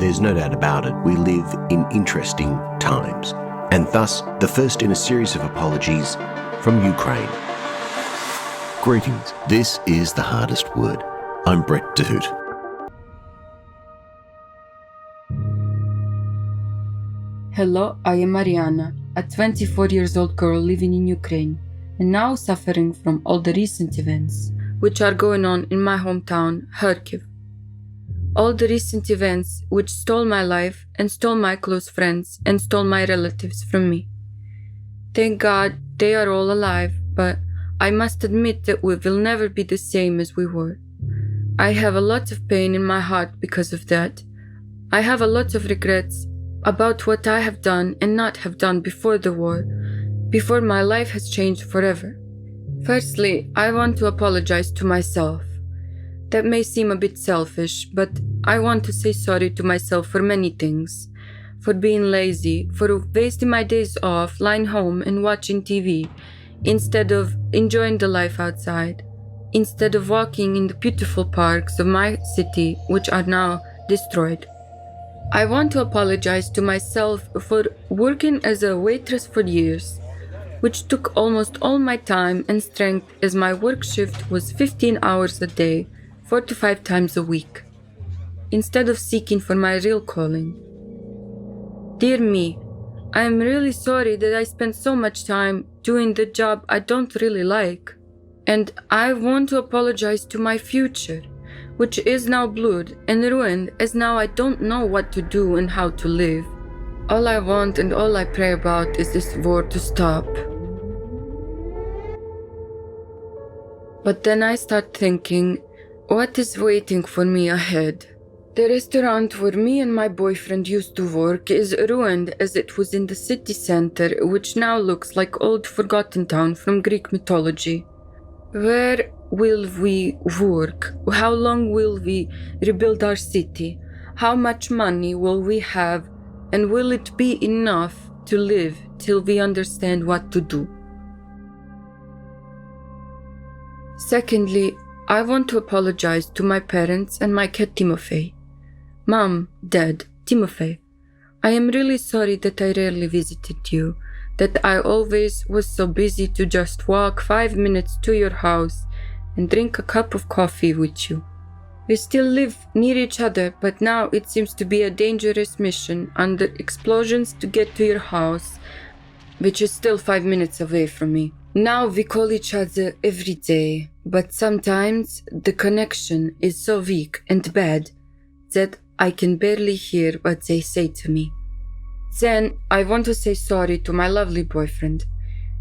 there's no doubt about it, we live in interesting times, and thus the first in a series of apologies from Ukraine. Greetings, this is The Hardest Word. I'm Brett Doot. Hello, I am Maryana, a 24-year-old girl living in Ukraine, and now suffering from all the recent events which are going on in my hometown, Kharkiv. All the recent events which stole my life and stole my close friends and stole my relatives from me. Thank God they are all alive, but I must admit that we will never be the same as we were. I have a lot of pain in my heart because of that. I have a lot of regrets about what I have done and not have done before the war, before my life has changed forever. Firstly, I want to apologize to myself. That may seem a bit selfish, but I want to say sorry to myself for many things. For being lazy, for wasting my days off lying home and watching TV, instead of enjoying the life outside, instead of walking in the beautiful parks of my city, which are now destroyed. I want to apologize to myself for working as a waitress for years, which took almost all my time and strength as my work shift was 15 hours a day, 4 to 5 times a week, instead of seeking for my real calling. Dear me, I am really sorry that I spent so much time doing the job I don't really like, and I want to apologize to my future, which is now blurred and ruined as now I don't know what to do and how to live. All I want and all I pray about is this war to stop. But then I start thinking, what is waiting for me ahead? The restaurant where me and my boyfriend used to work is ruined as it was in the city center, which now looks like old forgotten town from Greek mythology. Where will we work? How long will we rebuild our city? How much money will we have? And will it be enough to live till we understand what to do? Secondly, I want to apologize to my parents and my cat Timofey. Mom, Dad, Timofey, I am really sorry that I rarely visited you, that I always was so busy to just walk 5 minutes to your house and drink a cup of coffee with you. We still live near each other, but now it seems to be a dangerous mission under explosions to get to your house, which is still 5 minutes away from me. Now we call each other every day, but sometimes the connection is so weak and bad that I can barely hear what they say to me. Then I want to say sorry to my lovely boyfriend.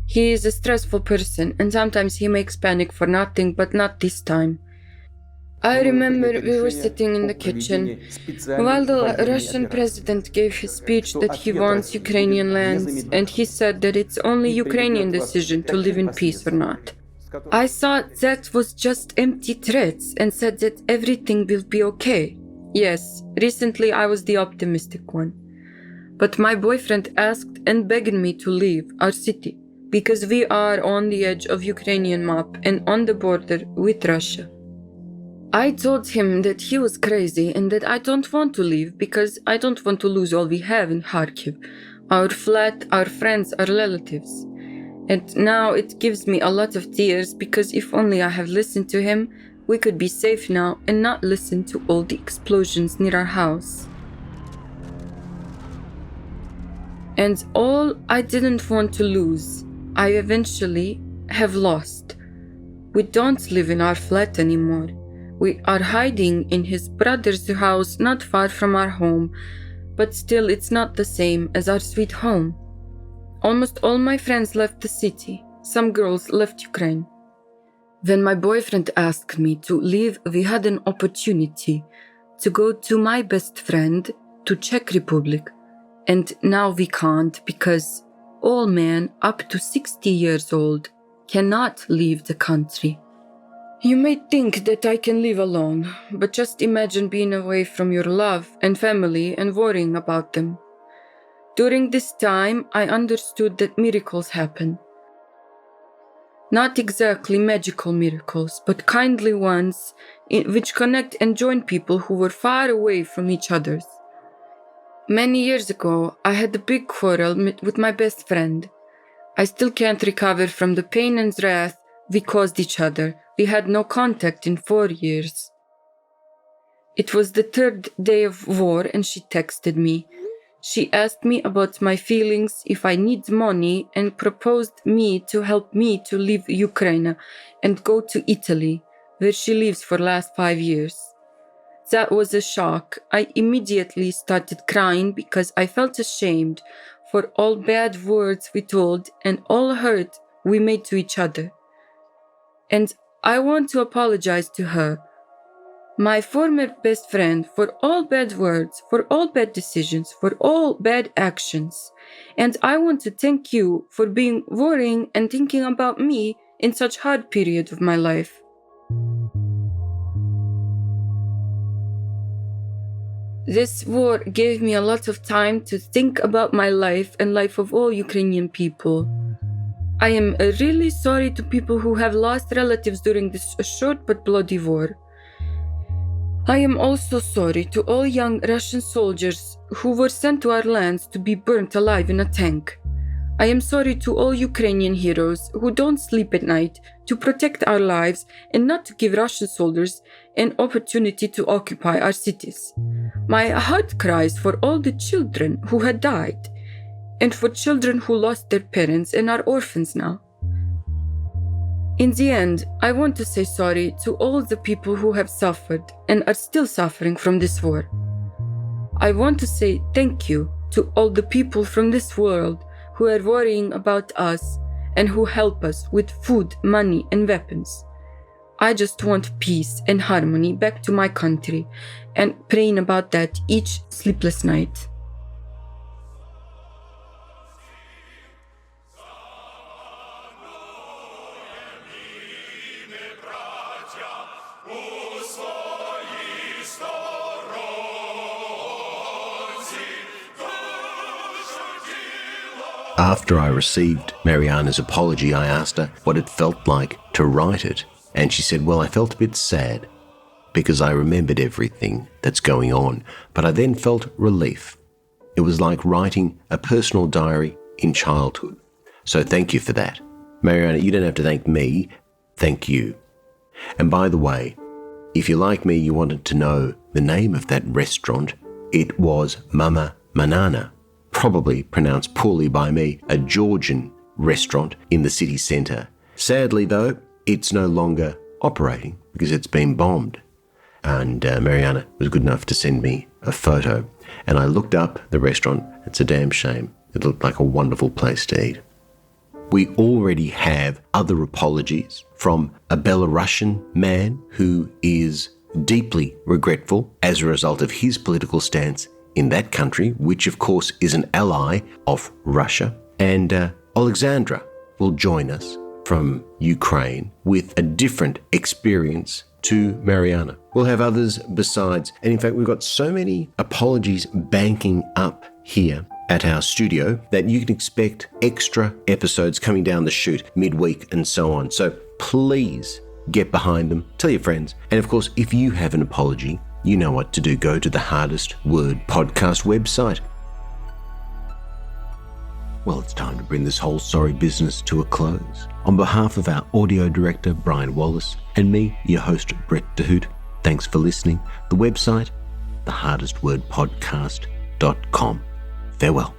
He is a stressful person and sometimes he makes panic for nothing, but not this time. I remember we were sitting in the kitchen while the Russian president gave his speech that he wants Ukrainian lands, and he said that it's only Ukrainian decision to live in peace or not. I thought that was just empty threats and said that everything will be okay. Yes, recently I was the optimistic one. But my boyfriend asked and begged me to leave our city because we are on the edge of Ukrainian map and on the border with Russia. I told him that he was crazy and that I don't want to leave because I don't want to lose all we have in Kharkiv, our flat, our friends, our relatives. And now it gives me a lot of tears because if only I have listened to him, we could be safe now and not listen to all the explosions near our house. And all I didn't want to lose, I eventually have lost. We don't live in our flat anymore. We are hiding in his brother's house not far from our home, but still it's not the same as our sweet home. Almost all my friends left the city. Some girls left Ukraine. When my boyfriend asked me to leave, we had an opportunity to go to my best friend to Czech Republic. And now we can't because all men up to 60 years old cannot leave the country. You may think that I can live alone, but just imagine being away from your love and family and worrying about them. During this time, I understood that miracles happen. Not exactly magical miracles, but kindly ones which connect and join people who were far away from each other. Many years ago, I had a big quarrel with my best friend. I still can't recover from the pain and wrath we caused each other. We had no contact in 4 years. It was the 3rd day of war and she texted me. She asked me about my feelings, if I need money, and proposed me to help me to leave Ukraine and go to Italy, where she lives for last 5 years. That was a shock. I immediately started crying because I felt ashamed for all bad words we told and all hurt we made to each other. And I want to apologize to her, my former best friend, for all bad words, for all bad decisions, for all bad actions. And I want to thank you for being worrying and thinking about me in such hard period of my life. This war gave me a lot of time to think about my life and life of all Ukrainian people. I am really sorry to people who have lost relatives during this short but bloody war. I am also sorry to all young Russian soldiers who were sent to our lands to be burnt alive in a tank. I am sorry to all Ukrainian heroes who don't sleep at night to protect our lives and not to give Russian soldiers an opportunity to occupy our cities. My heart cries for all the children who had died and for children who lost their parents and are orphans now. In the end, I want to say sorry to all the people who have suffered and are still suffering from this war. I want to say thank you to all the people from this world who are worrying about us and who help us with food, money, and weapons. I just want peace and harmony back to my country and praying about that each sleepless night. After I received Maryana's apology, I asked her what it felt like to write it. And she said, well, I felt a bit sad because I remembered everything that's going on, but I then felt relief. It was like writing a personal diary in childhood. So thank you for that. Maryana, you don't have to thank me, thank you. And by the way, if you're like me, you wanted to know the name of that restaurant, it was Mama Manana, probably pronounced poorly by me, a Georgian restaurant in the city centre. Sadly though, it's no longer operating because it's been bombed. And Maryana was good enough to send me a photo. And I looked up the restaurant. It's a damn shame. It looked like a wonderful place to eat. We already have other apologies from a Belarusian man who is deeply regretful as a result of his political stance in that country, which of course is an ally of Russia. And Alexandra will join us from Ukraine with a different experience to Maryana. We'll have others besides. And in fact, we've got so many apologies banking up here at our studio that you can expect extra episodes coming down the chute midweek and so on. So please get behind them, tell your friends. And of course, if you have an apology, you know what to do. Go to the Hardest Word podcast website. Well, it's time to bring this whole sorry business to a close. On behalf of our audio director, Brian Wallace, and me, your host, Brett DeHoot, thanks for listening. The website, thehardestwordpodcast.com. Farewell.